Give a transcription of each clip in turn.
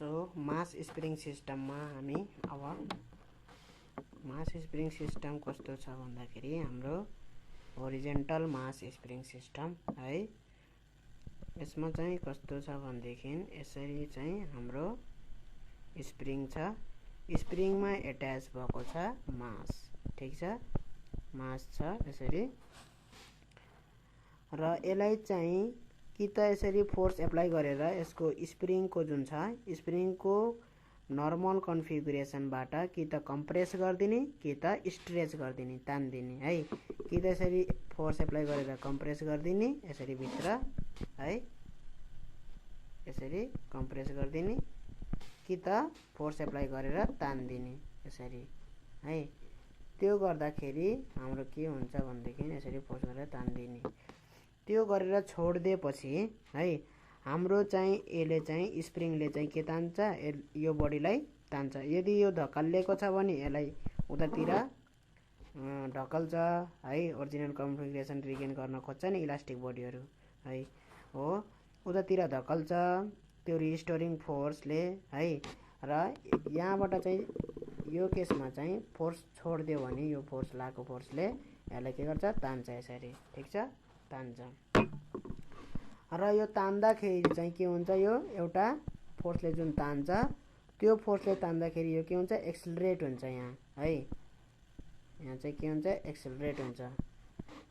So मास spring सिस्टममा हामी अब मास स्प्रिङ सिस्टम कस्तो छ भन्दाखेरि हाम्रो होरिजेन्टल मास स्प्रिङ सिस्टम है। यसमा चाहिँ कस्तो छ भनेदेखि यसरी चाहिँ हाम्रो स्प्रिङ छ, स्प्रिङमा एट्याच भएको छ मास, ठीक छ, मास छ यसरी। र यसलाई चाहिँ कि त यसरी फोर्स एप्लाई गरेर यसको स्प्रिङको जुन छ स्प्रिङको नर्मल कन्फिगुरेसनबाट कि त कम्प्रेस गरिदिने कि त स्ट्रेच गरिदिने, तान्दिने है। कि त यसरी फोर्स एप्लाई गरेर कम्प्रेस गरिदिने यसरी भित्र है, यसरी कम्प्रेस गरिदिने कि त फोर्स एप्लाई गरेर तान्दिने यसरी है। त्यो गर्दाखेरि हाम्रो के हुन्छ भनेदेखि यसरी फोर्स गरेर तान्दिने, त्यो गरेर छोड्दिएपछि है हाम्रो चाहिँ यसले चाहिँ स्प्रिङले चाहिँ के तान्छ, यो बडीलाई तान्छ। यदि यो धकालिएको छ भने यसलाई उतातिर ढकल्छ है, ओरिजिनल कन्फिगरेसन रिगेन गर्न खोज्छ नि इलास्टिक बडीहरू है, हो उतातिर धकल्छ त्यो रिस्टोरिङ फोर्सले है। र यहाँबाट चाहिँ यो केसमा चाहिँ फोर्स छोड्दियो भने यो फोर्स लागेको फोर्सले यसलाई के गर्छ, तान्छ यसरी, ठीक छ, तान्छ। र यो तान्दाखेरि चाहिँ के हुन्छ, यो एउटा फोर्सले जुन तान्छ त्यो फोर्सले तान्दाखेरि यो के हुन्छ, एक्सिलरेट हुन्छ यहाँ है। यहाँ चाहिँ के हुन्छ, एक्सिलरेट हुन्छ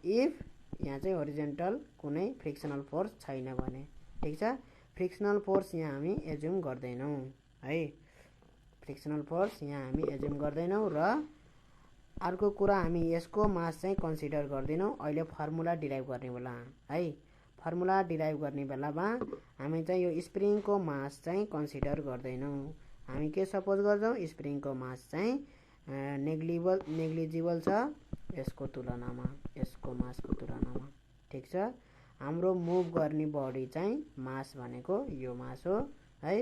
इफ यहाँ चाहिँ होरिजेन्टल कुनै फ्रिक्सनल फोर्स छैन भने, ठीक छ। फ्रिक्सनल फोर्स यहाँ हामी एज्युम गर्दैनौँ है, फ्रिक्सनल फोर्स यहाँ हामी एज्युम गर्दैनौँ। र अर्को कुरा हामी यसको मास चाहिँ कन्सिडर गर्दैनौँ अहिले फर्मुला डिराइभ गर्ने बेला है। फर्मुला डिराइभ गर्ने बेलामा हामी चाहिँ यो स्प्रिङको मास चाहिँ कन्सिडर गर्दैनौँ। हामी के सपोज गर्छौँ, स्प्रिङको मास चाहिँ नेग्लिजिबल छ यसको तुलनामा, यसको मासको तुलनामा, ठीक छ। हाम्रो मुभ गर्ने बडी चाहिँ मास भनेको यो मास हो है।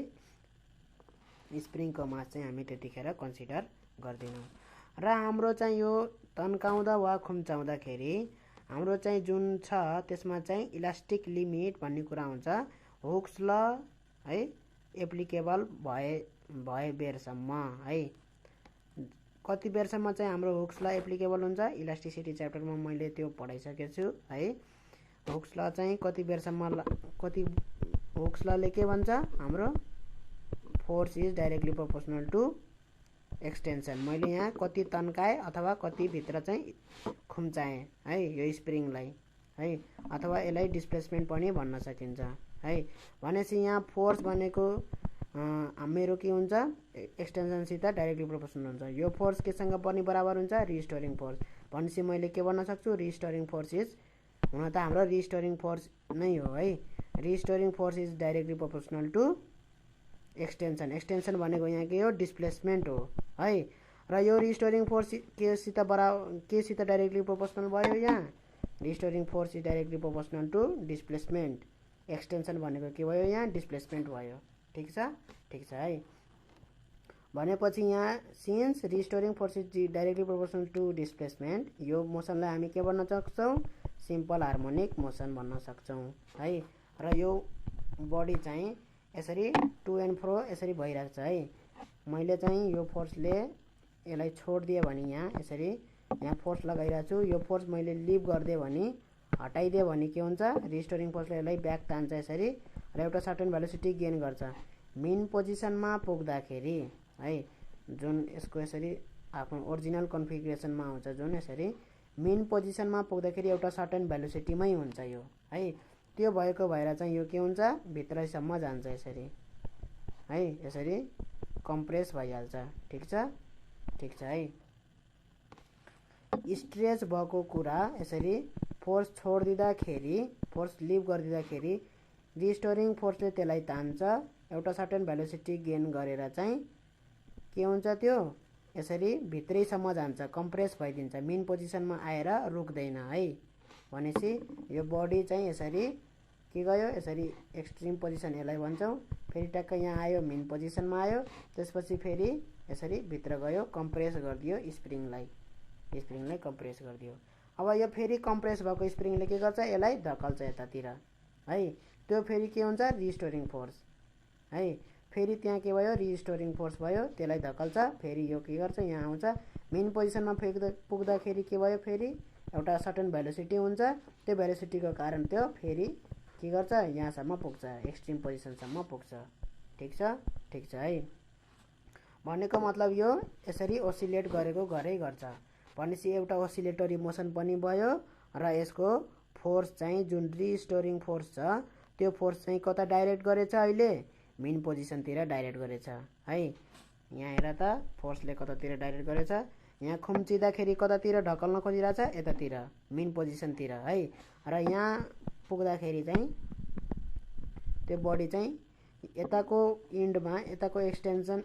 स्प्रिङको मास चाहिँ हामी त्यतिखेर कन्सिडर गर्दैनौँ। र हाम्रो चाहिँ यो तन्काउँदा वा खुम्चाउँदाखेरि हाम्रो चाहिँ जुन छ त्यसमा चाहिँ इलास्टिक लिमिट भन्ने कुरा हुन्छ। हुक्स ल है एप्लिकेबल भए बेरसम्म है, कति बेरसम्म चाहिँ हाम्रो हुक्स ल एप्लिकेबल हुन्छ, इलास्टिसिटी च्याप्टरमा मैले त्यो पढाइसकेको छु है। हुक्स ल चाहिँ कति बेरसम्म, कति हुक्स लले के भन्छ, हाम्रो force is directly proportional to extension. मैले यहाँ कति तन्काएँ अथवा कति भित्र चाहिँ खुम्चाएँ है यो स्प्रिङलाई है, अथवा यसलाई डिस्प्लेसमेन्ट पनि भन्न सकिन्छ है। भनेपछि यहाँ फोर्स भनेको मेरो के हुन्छ, एक्सटेन्सनसित डाइरेक्टली प्रोपोर्सनल हुन्छ। यो फोर्स केसँग पनि बराबर हुन्छ, रिस्टोरिङ फोर्स। भनेपछि मैले के भन्न सक्छु, रिस्टोरिङ फोर्स इज, हुन त हाम्रो रिस्टोरिङ फोर्स नै हो है, restoring force is directly proportional to extension. Extension भनेको यहाँ के हो, डिस्प्लेसमेन्ट हो है। र यो रिस्टोरिङ फोर्स केसित डाइरेक्टली प्रोपोर्सनल भयो, यहाँ restoring force is directly proportional to displacement. Extension भनेको के भयो, यहाँ डिस्प्लेसमेन्ट भयो, ठीक छ, ठीक छ है। भनेपछि यहाँ since restoring force is directly proportional to displacement, यो मोसनलाई हामी के भन्न सक्छौँ, सिम्पल हार्मोनिक मोसन भन्न सक्छौँ है। र यो बडी चाहिँ यसरी टु एन्ड फ्रो यसरी भइरहेको छ है। मैले चाहिँ यो फोर्सले यसलाई छोडिदिएँ भने यहाँ यसरी यहाँ फोर्स लगाइरहेको छु, यो फोर्स मैले लिभ गरिदिएँ भने, हटाइदिएँ भने के हुन्छ, रिस्टोरिङ फोर्सले यसलाई ब्याक तान्छ यसरी र एउटा सर्टेन भेलोसिटी गेन गर्छ। मेन पोजिसनमा पुग्दाखेरि है, जुन यसको यसरी आफ्नो ओरिजिनल कन्फिगरेसनमा आउँछ, जुन यसरी मेन पोजिसनमा पुग्दाखेरि एउटा सर्टेन भेलोसिटीमै हुन्छ यो है। त्यो भएको भएर चाहिँ यो के हुन्छ, भित्रैसम्म जान्छ यसरी है, यसरी कम्प्रेस भइहाल्छ, ठीक छ, ठीक छ है। स्ट्रेच भएको कुरा यसरी फोर्स छोडिदिँदाखेरि, फोर्स लिभ गरिदिँदाखेरि रिस्टोरिङ फोर्सले त्यसलाई तान्छ, एउटा सर्टेन भेलोसिटी गेन गरेर चाहिँ के हुन्छ, त्यो यसरी भित्रैसम्म जान्छ, कम्प्रेस भइदिन्छ, मेन पोजिसनमा आएर रुक्दैन है। भनेपछि यो बडी चाहिँ यसरी के गयो, यसरी एक्सट्रिम पोजिसन यसलाई भन्छौँ। फेरि टक्क यहाँ आयो, मेन पोजिसनमा आयो, त्यसपछि फेरि यसरी भित्र गयो, कम्प्रेस गरिदियो स्प्रिङलाई, स्प्रिङलाई कम्प्रेस गरिदियो। अब यो फेरि कम्प्रेस भएको स्प्रिङले के गर्छ, यसलाई धकल्छ यतातिर है, त्यो फेरि के हुन्छ, रिस्टोरिङ फोर्स है। फेरि त्यहाँ के भयो रिस्टोरिङ फोर्स भयो, त्यसलाई धकल्छ, फेरि यो के गर्छ यहाँ आउँछ। मेन पोजिसनमा पुग्दाखेरि के भयो, फेरि एउटा सर्टेन भेलोसिटी हुन्छ, त्यो भेलोसिटीको कारण त्यो फेरि के गर्छ यहाँसम्म पुग्छ, एक्सट्रिम पोजिसनसम्म पुग्छ। ठिक छ है। भनेको मतलब यो यसरी ओसिलेट गरेको गरै गर्छ भनेपछि एउटा ओसिलेटरी मोसन पनि भयो र यसको फोर्स चाहिँ जुन रिस्टोरिङ फोर्स छ त्यो फोर्स चाहिँ कता डाइरेक्ट गरेछ, अहिले मेन पोजिसनतिर डाइरेक्ट गरेछ है। यहाँ हेर त फोर्सले कतातिर डाइरेक्ट गरेछ, यहाँ खुम्चिँदाखेरि कतातिर ढकल्न खोजिरहेछ, यतातिर मेन पोजिसनतिर है। र यहाँ पुग्दाखेरि चाहिँ त्यो बडी चाहिँ यताको इन्डमा यताको एक्सटेन्सन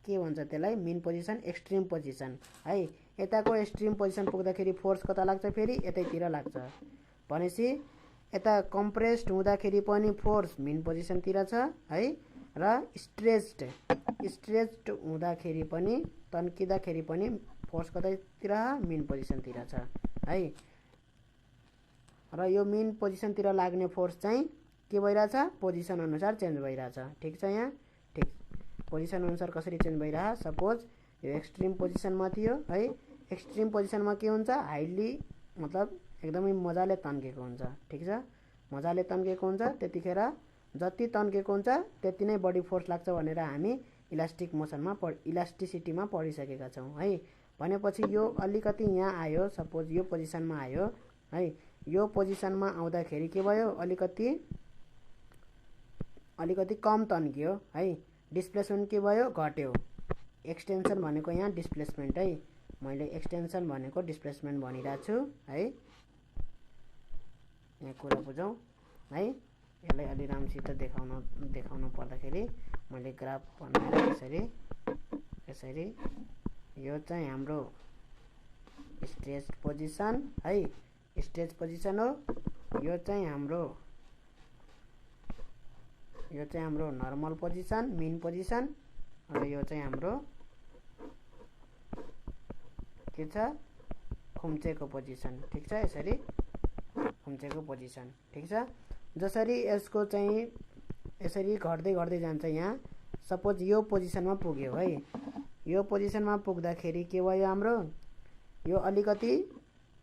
के भन्छ त्यसलाई मेन पोजिसन एक्सट्रिम पोजिसन है। यताको एक्सट्रिम पोजिसन पुग्दाखेरि फोर्स कता लाग्छ, फेरि यतैतिर लाग्छ भनेपछि यता कम्प्रेस्ड हुँदाखेरि पनि फोर्स मेन पोजिसनतिर छ है, र स्ट्रेच्ड हुँदाखेरि पनि तन्किँदाखेरि पनि फोर्स कतातिर मेन पोजिसनतिर छ है। र यो मेन पोजिसनतिर लाग्ने फोर्स चाहिँ के भइरहेछ, पोजिसन अनुसार चेन्ज भइरहेछ। ठिक छ, यहाँ ठिक पोजिसन अनुसार कसरी चेन्ज भइरह, सपोज यो एक्सट्रिम पोजिसनमा थियो है, एक्सट्रिम पोजिसनमा के हुन्छ हाइली मतलब एकदमै मजाले तन्केको हुन्छ। ठिक छ, मजाले तन्केको हुन्छ, त्यतिखेर जति तन्केको हुन्छ त्यति नै बडी फोर्स लाग्छ भनेर हामी इलास्टिक मोसनमा इलास्टिसिटीमा पढिसकेका छौँ है। भनेपछि यो अलिकति यहाँ आयो, सपोज यो पोजिसनमा आयो है, यो पोजिसनमा आउँदाखेरि के भयो, अलिकति कम तन्कियो है, डिस्प्लेसमेन्ट के भयो, घट्यो। एक्सटेन्सन भनेको यहाँ डिस्प्लेसमेन्ट है, मैले एक्सटेन्सन भनेको डिस्प्लेसमेन्ट भनिरहेको छु है। यहाँ कुरा बुझौँ है, यसलाई अलि राम्रोसित देखाउनु पर्दाखेरि मैले ग्राफ बनाएर यसरी यो चाहिँ हाम्रो स्ट्रेच पोजिसन है, स्ट्रेच पोजिसन हो। यो चाहिँ हाम्रो नर्मल पोजिसन मेन पोजिसन, र यो चाहिँ हाम्रो के छ खुम्चेको पोजिसन। ठिक छ, यसरी खुम्चेको पोजिसन। ठिक छ, जसरी यसको चाहिँ यसरी घट्दै जान्छ। यहाँ सपोज यो पोजिसनमा पुग्यो है, यो पोजिसनमा पुग्दाखेरि के भयो हाम्रो, यो अलिकति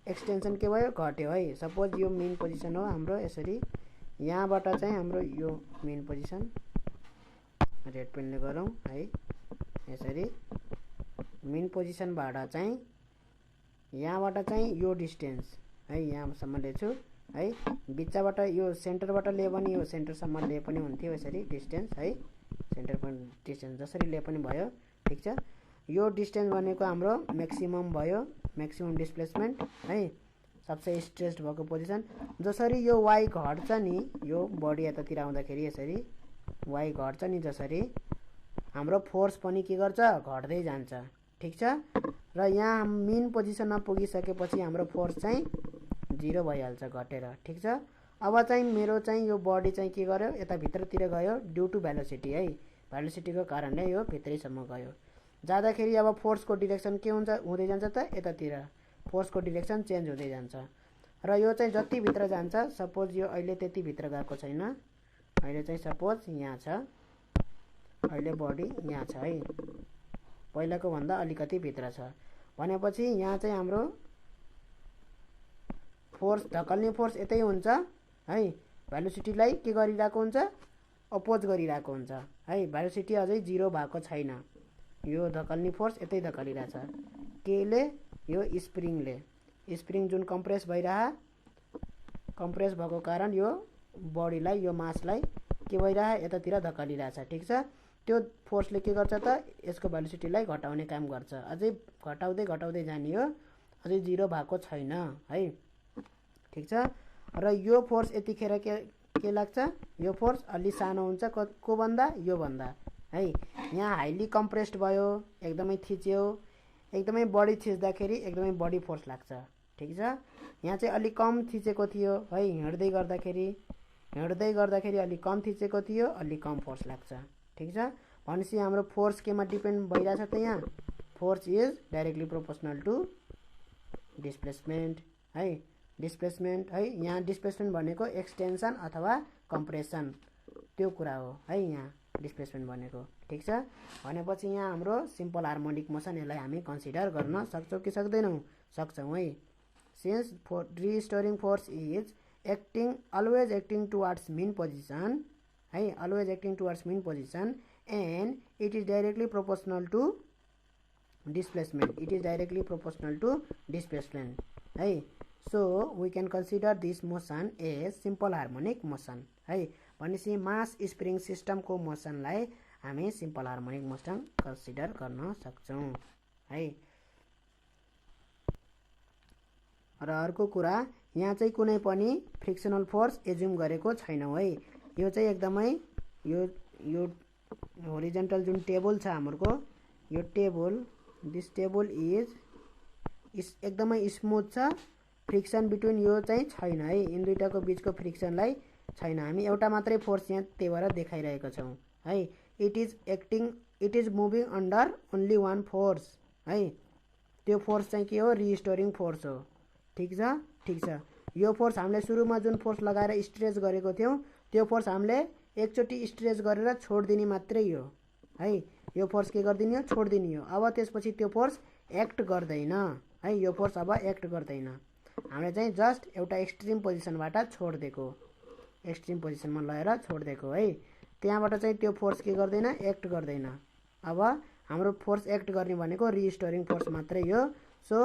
एक्सटेन्सन के भयो, घट्यो है। सपोज यो मेन पोजिसन हो हाम्रो, यसरी यहाँबाट चाहिँ हाम्रो यो मेन पोजिसन रेड पेनले गरौँ है, यसरी मेन पोजिसनबाट चाहिँ यहाँबाट चाहिँ यो डिस्टेन्स है, यहाँसम्म लिएछु है, बिचबाट यो सेन्टरबाट लिए पनि यो सेन्टरसम्म लिए पनि हुन्थ्यो, यसरी डिस्टेन्स है, सेन्टर पोइन्ट डिस्टेन्स जसरी लिए पनि भयो। ठिक छ, यो डिस्टेन्स भनेको हाम्रो म्याक्सिमम भयो, म्याक्सिमम डिस्प्लेसमेन्ट है, सबसे स्ट्रेच्ड भएको पोजिसन। जसरी यो वाइ घट्छ नि, यो बडी यतातिर आउँदाखेरि यसरी वाइ घट्छ नि, जसरी हाम्रो फोर्स पनि के गर्छ, घट्दै जान्छ। ठिक छ, र यहाँ मेन पोजिसनमा पुगिसकेपछि हाम्रो फोर्स चाहिँ 0 भइहाल्छ घटेर। ठिक छ, अब चाहिँ मेरो चाहिँ यो बडी चाहिँ के गर्यो, यता भित्रतिर गयो ड्यू टु भेलोसिटी है, भेलोसिटीको कारणले यो भित्रैसम्म गयो। जाँदाखेरि अब फोर्सको डिरेक्सन के हुँदै जान्छ त, यतातिर फोर्सको डिरेक्सन चेन्ज हुँदै जान्छ। र यो चाहिँ जति भित्र जान्छ, सपोज यो अहिले त्यति भित्र गएको छैन, अहिले चाहिँ सपोज यहाँ छ, अहिले बडी यहाँ छ है, पहिलाको भन्दा अलिकति भित्र छ भनेपछि यहाँ चाहिँ हाम्रो फोर्स धकल्ने फोर्स यतै हुन्छ है, भेलोसिटीलाई के गरिरहेको हुन्छ, अपोज गरिरहेको हुन्छ है। भेलोसिटी अझै 0 भएको छैन, यो धकल्ने फोर्स यतै धकलिरहेछ, केले, यो स्प्रिङ जुन कम्प्रेस भएको कारण यो बडीलाई, यो मासलाई के भइरह यतातिर धकलिरहेछ। ठिक छ, त्यो फोर्सले के गर्छ त, यसको भेलोसिटीलाई घटाउने काम गर्छ, अझै घटाउँदै जाने हो, अझै 0 भएको छैन है। ठिक छ, र यो फोर्स यतिखेर के लाग्छ, यो फोर्स अलि सानो हुन्छ को भन्दा, यो भन्दा है। यहाँ हाइली कम्प्रेस्ड भयो, एकदमै थिच्यो, एकदमै बडी थिच्दाखेरि एकदमै बडी फोर्स लाग्छ। ठिक छ, यहाँ चाहिँ अलि कम थिचेको थियो है, हिँड्दै गर्दाखेरि अलि कम थिचेको थियो, अलि कम फोर्स लाग्छ। ठिक छ, भनेपछि हाम्रो फोर्स केमा डिपेन्ड भइरहेछ त, यहाँ force is directly proportional to displacement है, डिस्प्लेसमेन्ट है। यहाँ डिस्प्लेसमेन्ट भनेको एक्सटेन्सन अथवा कम्प्रेसन त्यो कुरा हो है। यहाँ डिस्प्लेसमेन्ट भनेको। ठिक छ, भनेपछि यहाँ हाम्रो सिम्पल हार्मोनिक मोसन, यसलाई हामी कन्सिडर गर्न सक्छौँ कि सक्दैनौँ? सक्छौँ है। Since restoring force is acting always acting towards mean position है, always acting towards mean position and it is directly proportional to displacement, it is directly proportional to displacement है। So we can consider this motion as simple harmonic motion है। भनेपछि मास spring सिस्टमको मोसनलाई हामी simple harmonic motion consider गर्न सक्छौँ है। र अर्को कुरा, यहाँ चाहिँ कुनै पनि फ्रिक्सनल फोर्स एज्युम गरेको छैनौँ है। यो चाहिँ एकदमै यो होरिजेन्टल जुन टेबल छ हाम्रो, यो टेबल, दिस टेबल इज एकदमै स्मुथ छ, फ्रिक्सन बिट्विन यो चाहिँ छैन है, यिन दुईटाको बिचको फ्रिक्सनलाई छैन। हामी एउटा मात्रै फोर्स यहाँ त्यही भएर देखाइरहेको छौँ है। It is moving under only one force है। त्यो फोर्स चाहिँ के हो? रिस्टोरिङ फोर्स हो। ठिक छ, ठिक छ। यो फोर्स हामीले सुरुमा जुन फोर्स लगाएर स्ट्रेच गरेको थियौँ, त्यो फोर्स हामीले एकचोटि स्ट्रेच गरेर छोडिदिने मात्रै हो है। यो फोर्स के गरिदिने हो? छोडिदिने हो। अब त्यसपछि त्यो फोर्स एक्ट गर्दैन है, यो फोर्स अब एक्ट गर्दैन। हामीले चाहिँ जस्ट एउटा एक्सट्रिम पोजिसनबाट छोडिदिएको, एक्सट्रिम पोजिसनमा लगेर छोडिदिएको है। त्यहाँबाट चाहिँ त्यो फोर्स के गर्दैन? एक्ट गर्दैन। अब हाम्रो फोर्स एक्ट गर्ने भनेको रिस्टोरिङ फोर्स मात्रै हो। सो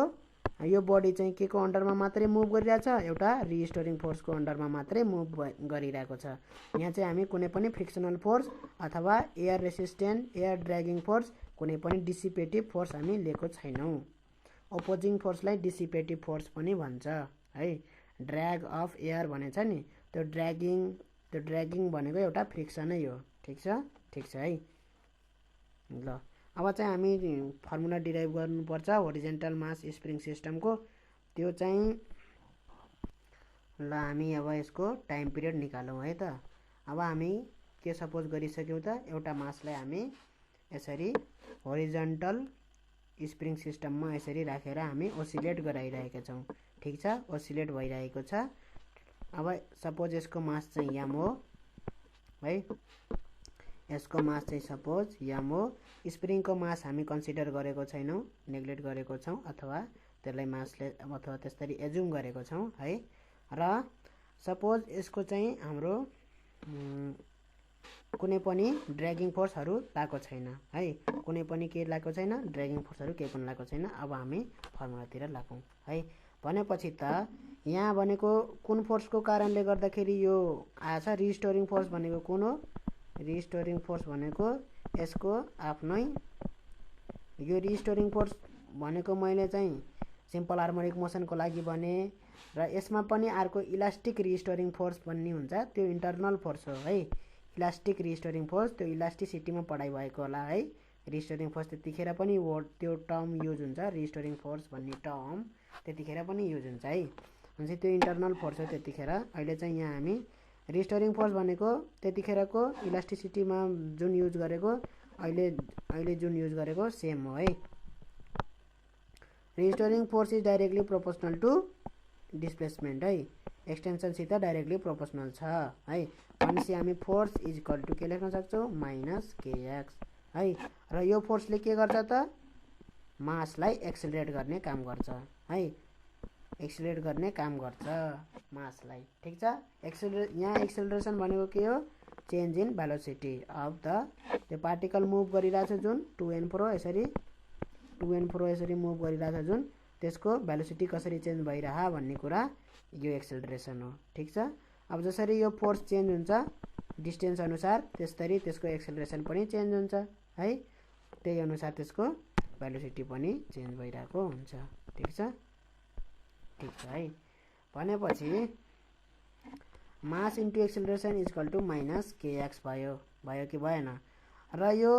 यो बडी चाहिँ के को अन्डरमा मात्रै मुभ गरिरहेछ? एउटा रिस्टोरिङ फोर्सको अन्डरमा मात्रै मुभ गरिरहेको छ। यहाँ चाहिँ हामी कुनै पनि फ्रिक्सनल फोर्स अथवा एयर रेसिस्टेन्ट, एयर ड्र्यागिङ फोर्स, कुनै पनि डिसिपेटिभ फोर्स हामी लिएको छैनौँ। अपोजिङ फोर्सलाई डिसिपेटिभ फोर्स पनि भन्छ है। ड्र्याग अफ एयर भनेछ नि, त्यो ड्र्यागिङ भनेको एउटा फ्रिक्सनै हो। ठिक छ, ठिक छ है। ल अब चाहिँ हामी फर्मुला डिराइभ गर्नुपर्छ होरिजेन्टल मास स्प्रिङ सिस्टमको। त्यो चाहिँ ल हामी अब यसको टाइम पिरियड निकालौँ है त। अब हामी के सपोज गरिसक्यौँ त, एउटा मासलाई हामी यसरी होरिजेन्टल स्प्रिङ सिस्टममा यसरी राखेर हामी ओसिलेट गराइरहेका छौँ। ठिक छ, ओसिलेट भइरहेको छ। अब सपोज यसको मास चाहिँ यम हो है, यसको मास चाहिँ सपोज यम हो। स्प्रिङको मास हामी कन्सिडर गरेको छैनौँ, नेग्लेक्ट गरेको छौँ, अथवा त्यसलाई मासले अथवा त्यसरी एज्युम गरेको छौँ है। र सपोज यसको चाहिँ हाम्रो कुनै पनि ड्र्यागिङ फोर्सहरू लागेको छैन है, कुनै पनि के लागेको छैन? ड्र्यागिङ फोर्सहरू केही पनि लागेको छैन। अब हामी फर्मुलातिर लागौँ है। भनेपछि त यहाँ भनेको कुन फोर्सको कारणले गर्दाखेरि यो आएछ? रिस्टोरिङ फोर्स भनेको कुन हो? रिस्टोरिङ फोर्स भनेको यसको आफ्नै, यो रिस्टोरिङ फोर्स भनेको मैले चाहिँ सिम्पल हार्मोनिक मोसनको लागि भने, र यसमा पनि अर्को इलास्टिक रिस्टोरिङ फोर्स भन्ने हुन्छ, त्यो इन्टरनल फोर्स हो है। इलास्टिक रिस्टोरिङ फोर्स, त्यो इलास्टिसिटीमा पढाइ भएको होला है। रिस्टोरिङ फोर्स त्यतिखेर पनि त्यो टर्म युज हुन्छ, रिस्टोरिङ फोर्स भन्ने टर्म त्यतिखेर पनि युज हुन्छ है। भनेपछि त्यो इन्टरनल फोर्स हो त्यतिखेर। अहिले चाहिँ यहाँ हामी रिस्टोरिङ फोर्स भनेको त्यतिखेरको इलास्टिसिटीमा जुन युज गरेको, अहिले जुन युज गरेको सेम हो है। Restoring force is directly proportional to displacement है, एक्सटेन्सनसित डाइरेक्टली प्रोपोर्सनल छ है। भनेपछि हामी फोर्स इज इक्वल टु के लेख्न सक्छौँ? माइनस केएक्स है। र यो फोर्सले के गर्छ त? मासलाई एक्सिलरेट गर्ने काम गर्छ है, एक्सिलरेट गर्ने काम गर्छ मासलाई। ठिक छ, यहाँ एक्सिलरेसन भनेको के हो? Change in velocity of the, त्यो पार्टिकल मुभ गरिरहेछ जुन टु एन्ड फ्रो यसरी मुभ गरिरहेछ जुन, त्यसको भेलोसिटी कसरी चेन्ज भइरह भन्ने कुरा यो एक्सिलरेसन हो। ठिक छ। अब जसरी यो फोर्स चेन्ज हुन्छ डिस्टेन्स अनुसार, त्यसरी त्यसको एक्सिलरेसन पनि चेन्ज हुन्छ है। त्यही अनुसार त्यसको भेलोसिटी पनि चेन्ज भइरहेको हुन्छ। ठिक छ, ठिक छ है। भनेपछि mass into acceleration is equal to minus k x भयो कि भएन? र यो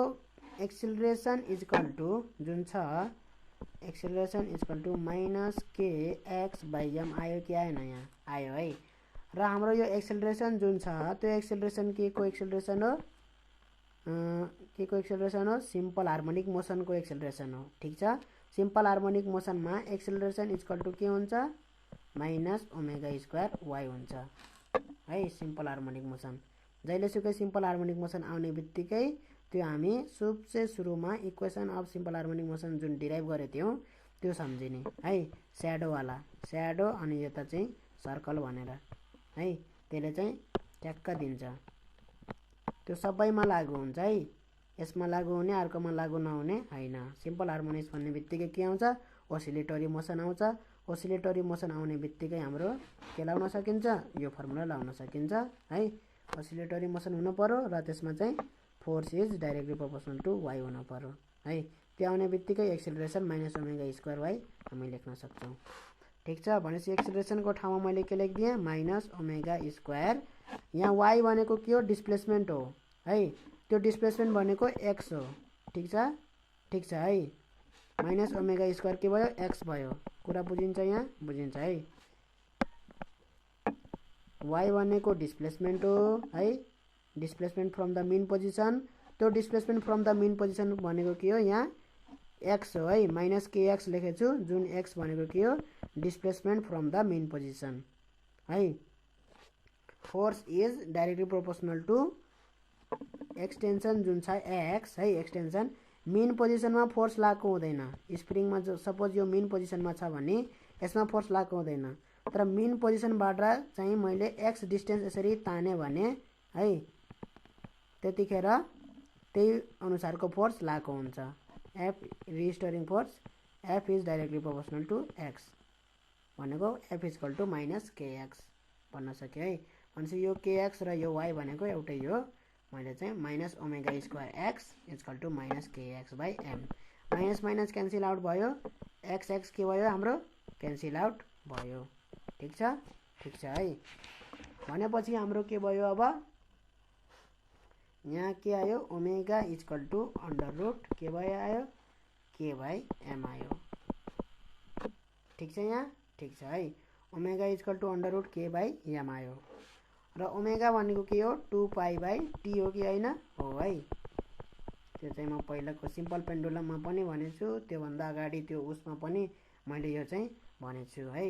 एक्सिलरेसन इज इक्वल टु जुन छ, acceleration is equal to minus k x by m आयो कि आएन? यहाँ आयो है। र हाम्रो यो एक्सिलरेसन जुन छ, त्यो एक्सिलरेसन के को एक्सिलरेसन हो? के को एक्सिलरेसन हो? सिम्पल हार्मोनिक मोसनको एक्सिलरेसन हो। ठिक छ, सिम्पल हार्मोनिक मोसनमा एक्सिलरेसन इज इक्वल टु के हुन्छ? माइनस ओमेगा स्क्वायर वाई हुन्छ है, सिम्पल हार्मोनिक मोसन। जहिलेसुकै सिम्पल हार्मोनिक मोसन आउने बित्तिकै त्यो हामी सबसे सुरुमा equation of simple harmonic motion जुन डिराइभ गरेको थियौँ त्यो सम्झिने है। स्याडोवाला स्याडो अनि यता चाहिँ सर्कल भनेर है, त्यसले चाहिँ ट्याक्क दिन्छ। त्यो सबैमा लागु हुन्छ है, यसमा लागु हुने अर्कोमा लागु नहुने होइन। सिम्पल हार्मोनिक्स भन्ने बित्तिकै के आउँछ? ओसिलेटरी मोसन आउँछ। ओसिलेटरी मोसन आउने बित्तिकै हाम्रो के लाउन सकिन्छ? यो फर्मुला लाउन सकिन्छ है। ओसिलेटरी मोसन हुनु पर्यो र त्यसमा चाहिँ force is directly proportional to y हुनु पर्यो है। त्यो आउने बित्तिकै acceleration minus omega square y हामी लेख्न सक्छौँ। ठिक छ, भनेपछि एक्सिलरेसनको ठाउँमा मैले के लेखिदिएँ? Minus omega square. यहाँ वाइ भनेको के हो? डिस्प्लेसमेन्ट हो है। त्यो डिस्प्लेसमेन्ट भनेको एक्स हो। ठिक छ, ठिक छ है। माइनस ओमेगा स्क्वायर के भयो? एक्स भयो। कुरा बुझिन्छ? यहाँ बुझिन्छ है। वाइ भनेको डिस्प्लेसमेन्ट हो है, displacement from the mean position. त्यो displacement from the mean position भनेको के हो? यहाँ एक्स हो है, माइनस के एक्स लेखेको छु, जुन एक्स भनेको के हो? Displacement from the mean position है। Force is directly proportional to extension जुन छ एक्स है, एक्सटेन्सन। मेन पोजिसनमा फोर्स लागु हुँदैन। स्प्रिङमा जो सपोज यो मेन पोजिसनमा छ भने यसमा फोर्स लागु हुँदैन, तर मेन पोजिसनबाट चाहिँ मैले एक्स डिस्टेन्स यसरी ताने भने है, त्यतिखेर त्यही अनुसारको फोर्स लागु हुन्छ। F restoring force F is directly proportional to x भनेको F equal to minus kx भन्न सक्यो है। भनेपछि यो केएक्स र यो वाइ भनेको एउटै हो। मैले चाहिँ minus omega square x is equal to minus k x by m. Minus minus cancel out भयो, एक्स एक्स के भयो? हाम्रो क्यान्सिल आउट भयो। ठिक छ, ठिक छ है। भनेपछि हाम्रो के भयो? अब यहाँ के आयो? Omega is equal to under root के भयो आयो? के बाई एम आयो। ठिक छ यहाँ, ठिक छ है। Omega is equal to under root k by m आयो र ओमेगा भनेको के हो? 2 पाई बाई टी हो कि होइन? हो है। त्यो चाहिँ म पहिलाको सिम्पल पेन्डुलममा पनि भनेको छु, त्योभन्दा अगाडि त्यो उसमा पनि मैले यो चाहिँ भनेको छु है।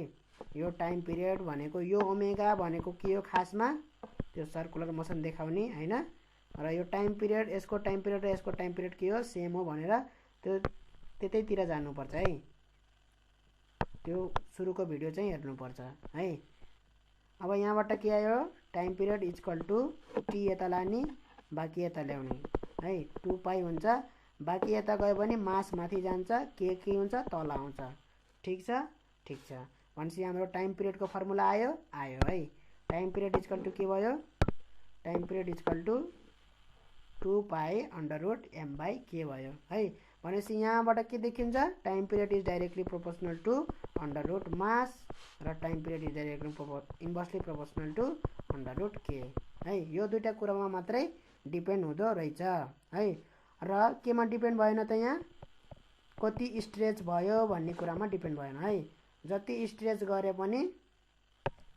यो टाइम पिरियड भनेको यो ओमेगा भनेको के हो खासमा? त्यो सर्कुलर मोसन देखाउने होइन। र यो टाइम पिरियड, यसको टाइम पिरियड र यसको टाइम पिरियड के हो? सेम हो भनेर त्यो त्यतैतिर जानुपर्छ है। त्यो सुरुको भिडियो चाहिँ हेर्नुपर्छ है। अब यहाँबाट के आयो? Time period is equal to T यता लाने, बाँकी यता ल्याउने है। 2 पाई हुन्छ, बाँकी यता गयो भने मास माथि जान्छ, के हुन्छ? तल आउँछ। ठिक छ, ठिक छ। भनेपछि हाम्रो टाइम पिरियडको फर्मुला आयो है। टाइम पिरियड इजकल टु के भयो? Time period is equal to 2 pi under root m by k भयो है। भनेपछि यहाँबाट के देखिन्छ? Time period is directly proportional to under root mass र time period is directly inversely proportional to under root k है। यो दुईवटा कुरामा मात्रै डिपेन्ड हुँदो रहेछ है। र केमा डिपेन्ड भएन त? यहाँ कति स्ट्रेच भयो भन्ने कुरामा डिपेन्ड भएन है। जति स्ट्रेच गरे पनि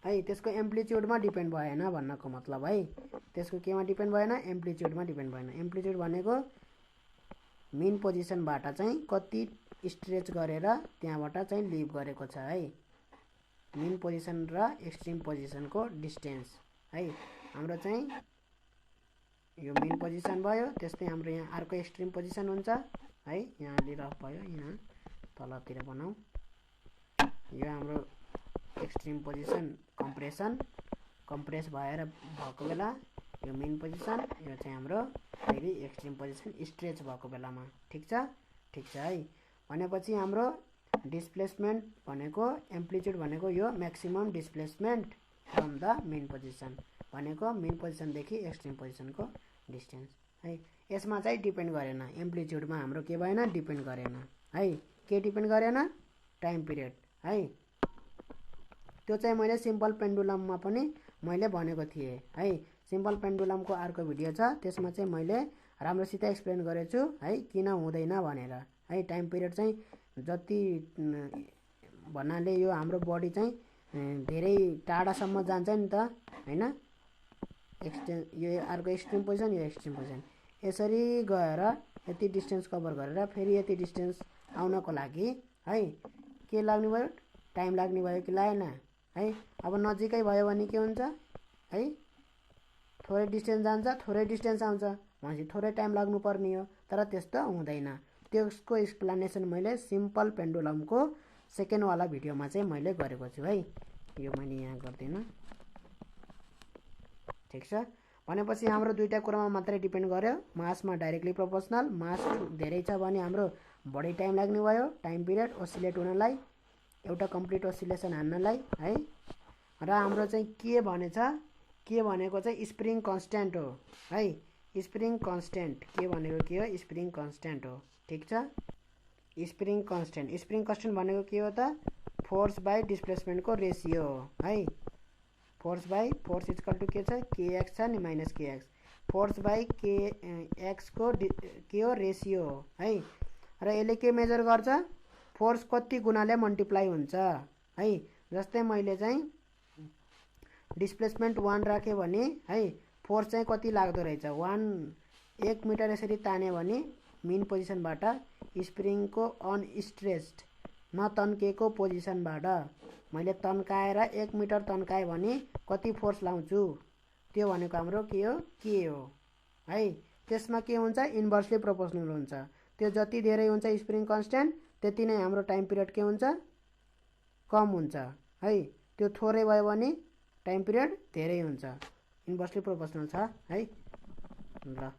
है त्यसको एम्प्लिट्युडमा डिपेन्ड भएन भन्नको मतलब है। त्यसको केमा डिपेन्ड भएन? एम्प्लिट्युडमा डिपेन्ड भएन। एम्प्लिट्युड भनेको मेन पोजिसनबाट चाहिँ कति स्ट्रेच गरेर त्यहाँबाट चाहिँ लिभ गरेको छ है। मेन पोजिसन र एक्सट्रिम पोजिसनको डिस्टेन्स है। हाम्रो चाहिँ यो मेन पोजिसन भयो, त्यस्तै हाम्रो यहाँ अर्को एक्सट्रिम पोजिसन हुन्छ है। यहाँ रफ भयो, यहाँ तलतिर बनाऊ। यो हाम्रो एक्सट्रिम पोजिसन कम्प्रेस भएर भएको बेला यो मेन पोजिसन, यो चाहिँ हाम्रो फेरि एक्सट्रिम पोजिसन स्ट्रेच भएको बेलामा। ठिक छ, ठिक छ है। भनेपछि हाम्रो डिस्प्लेसमेन्ट भनेको एम्प्लिट्युड भनेको यो maximum displacement from the mean position भनेको मेन पोजिसनदेखि एक्सट्रिम पोजिसनको डिस्टेन्स है। यसमा चाहिँ डिपेन्ड गरेन, एम्प्लिट्युडमा हाम्रो के भएन? डिपेन्ड गरेन है। के डिपेन्ड गरेन? टाइम पिरियड है। त्यो चाहिँ मैले सिम्पल पेन्डुलममा पनि मैले भनेको थिएँ है। सिम्पल पेन्डुलमको अर्को भिडियो छ, त्यसमा चाहिँ मैले राम्रोसित एक्सप्लेन गरेको छु है, किन हुँदैन भनेर है। टाइम पिरियड चाहिँ जति भन्नाले यो हाम्रो बडी चाहिँ धेरै टाढासम्म जान्छ नि त होइन। यो अर्को एक्सट्रिम पोजिसन, यो एक्सट्रिम पोजिसन, यसरी गएर यति डिस्टेन्स कभर गरेर फेरि यति डिस्टेन्स आउनको लागि है के लाग्ने भयो? टाइम लाग्ने भयो कि लागेन है। अब नजिकै भयो भने के हुन्छ है? थोरै डिस्टेन्स जान्छ थोरै डिस्टेन्स आउँछ भनेपछि थोरै टाइम लाग्नुपर्ने हो, तर त्यस्तो हुँदैन। त्यसको एक्सप्लेनेसन मैले सिम्पल पेन्डुलमको सेकेन्डवाला भिडियोमा चाहिँ मैले गरेको छु है। यो मैले यहाँ गर्दिनँ, ठिक छ। भनेपछि हाम्रो दुईटा कुरामा मात्रै डिपेन्ड गर्यो, मासमा डाइरेक्टली प्रोपोर्सनल, मास धेरै छ भने हाम्रो बढी टाइम लाग्ने भयो टाइम पिरियड ओसिलेट हुनलाई, एउटा कम्प्लिट ओसिलेसन हान्नलाई है। र हाम्रो चाहिँ के भनेछ, के भनेको चाहिँ स्प्रिङ कन्स्ट्यान्ट हो है। स्प्रिङ कन्स्ट्यान्ट के भनेको के हो, स्प्रिङ कन्स्ट्यान्ट हो, ठिक छ। स्प्रिङ कन्स्ट्यान्ट भनेको के हो त, फोर्स बाई डिस्प्लेसमेन्टको रेसियो हो है। Force by force equal to के छ, केएक्स छ नि माइनस केएक्स, फोर्स बाई के एक्सको के हो, रेसियो हो है। र यसले के मेजर गर्छ, फोर्स कति गुणाले मल्टिप्लाई हुन्छ है। जस्तै मैले चाहिँ डिस्प्लेसमेन्ट 1 राखेँ भने है, फोर्स चाहिँ कति लाग्दो रहेछ, 1 मिटर यसरी तान्यो भने मेन पोजिसनबाट स्प्रिङको अनस्ट्रेच्ड नतन्केको पोजिसनबाट मैले तन्काएर 1 मिटर तन्काएँ भने कति फोर्स लाउँछु, त्यो भनेको हाम्रो के हो है। त्यसमा के हुन्छ, इन्भर्सली प्रोपोर्सनल हुन्छ। त्यो जति धेरै हुन्छ स्प्रिङ कन्स्ट्यान्ट त्यति नै हाम्रो टाइम पिरियड के हुन्छ, कम हुन्छ है। त्यो थोरै भयो भने टाइम पिरियड धेरै हुन्छ, इन्भर्सली प्रोपोर्सनल छ है। ल